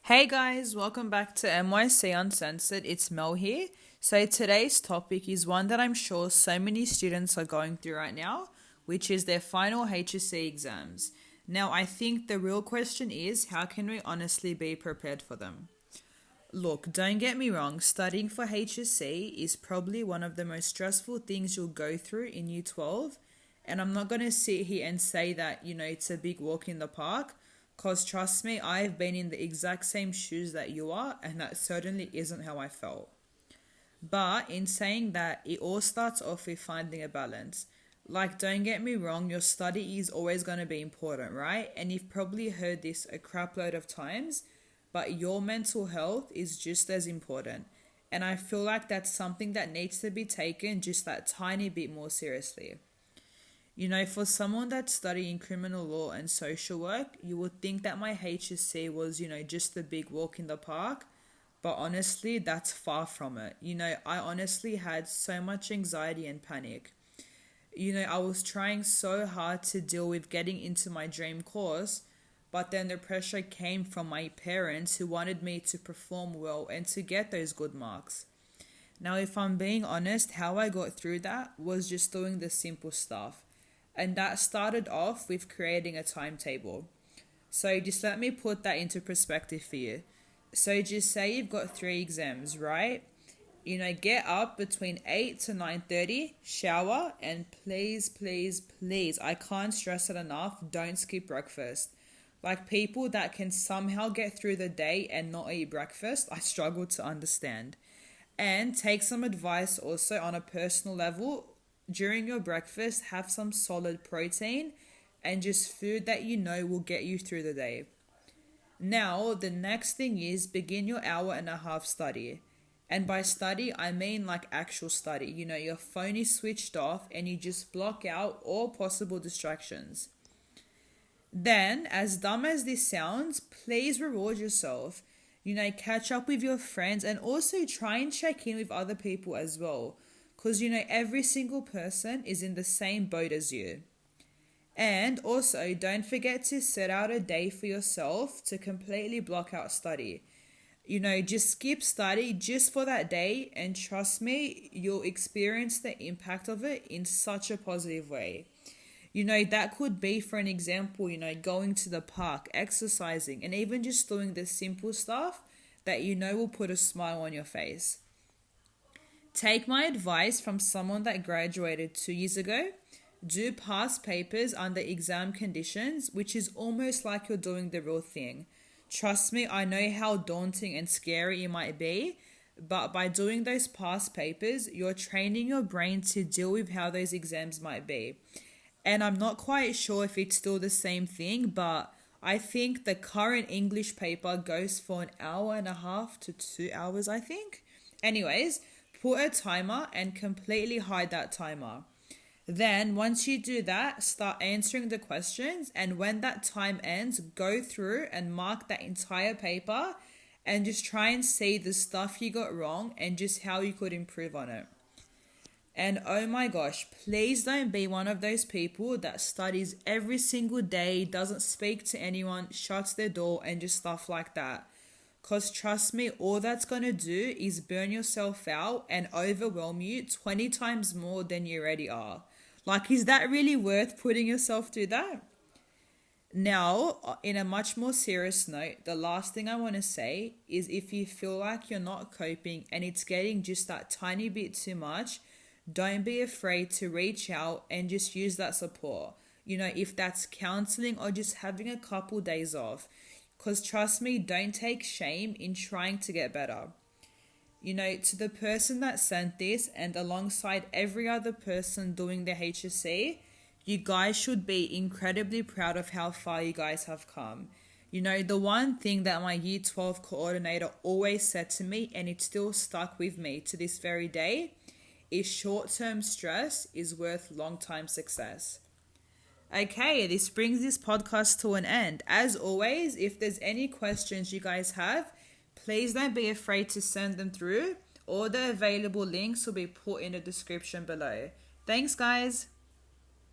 Hey guys, welcome back to MYC Uncensored. It's Mel here. So today's topic is one that I'm sure so many students are going through right now, which is their final HSC exams. Now, I think the real question is, how can we honestly be prepared for them? Look, don't get me wrong, studying for HSC is probably one of the most stressful things you'll go through in Year 12. And I'm not going to sit here and say that, it's a big walk in the park. Because trust me, I've been in the exact same shoes that you are, and that certainly isn't how I felt. But in saying that, it all starts off with finding a balance. Like, don't get me wrong, your study is always going to be important, right? And you've probably heard this a crap load of times, but your mental health is just as important. And I feel like that's something that needs to be taken just that tiny bit more seriously. For someone that's studying criminal law and social work, you would think that my HSC was, just a big walk in the park. But honestly, that's far from it. I honestly had so much anxiety and panic. I was trying so hard to deal with getting into my dream course, but then the pressure came from my parents who wanted me to perform well and to get those good marks. Now, if I'm being honest, how I got through that was just doing the simple stuff. And that started off with creating a timetable. So just let me put that into perspective for you. So just say you've got 3 exams, right? Get up between 8 to 9:30, shower, and please, I can't stress it enough, don't skip breakfast. Like, people that can somehow get through the day and not eat breakfast, I struggle to understand. And take some advice also on a personal level. During your breakfast, have some solid protein and just food that will get you through the day. Now, the next thing is begin your hour-and-a-half study. And by study, I mean like actual study. Your phone is switched off and you just block out all possible distractions. Then, as dumb as this sounds, please reward yourself. Catch up with your friends and also try and check in with other people as well. Because, every single person is in the same boat as you. And also, don't forget to set out a day for yourself to completely block out study. Just skip study just for that day, and trust me, you'll experience the impact of it in such a positive way. That could be, for an example, going to the park, exercising, and even just doing the simple stuff that will put a smile on your face. Take my advice from someone that graduated 2 years ago. Do past papers under exam conditions, which is almost like you're doing the real thing. Trust me, I know how daunting and scary it might be, but by doing those past papers, you're training your brain to deal with how those exams might be. And I'm not quite sure if it's still the same thing, but I think the current English paper goes for an hour-and-a-half to 2 hours, I think. Anyways, put a timer and completely hide that timer. Then, once you do that, start answering the questions, and when that time ends, go through and mark that entire paper and just try and see the stuff you got wrong and just how you could improve on it. And oh my gosh, please don't be one of those people that studies every single day, doesn't speak to anyone, shuts their door, and just stuff like that. Because trust me, all that's going to do is burn yourself out and overwhelm you 20 times more than you already are. Like, is that really worth putting yourself through that? Now, in a much more serious note, the last thing I want to say is if you feel like you're not coping and it's getting just that tiny bit too much, don't be afraid to reach out and just use that support. If that's counseling or just having a couple days off. Because trust me, don't take shame in trying to get better. To the person that sent this and alongside every other person doing the HSC, you guys should be incredibly proud of how far you guys have come. The one thing that my Year 12 coordinator always said to me, and it still stuck with me to this very day, is short-term stress is worth long-time success. Okay, this brings this podcast to an end. As always, if there's any questions you guys have, please don't be afraid to send them through. All the available links will be put in the description below. Thanks, guys.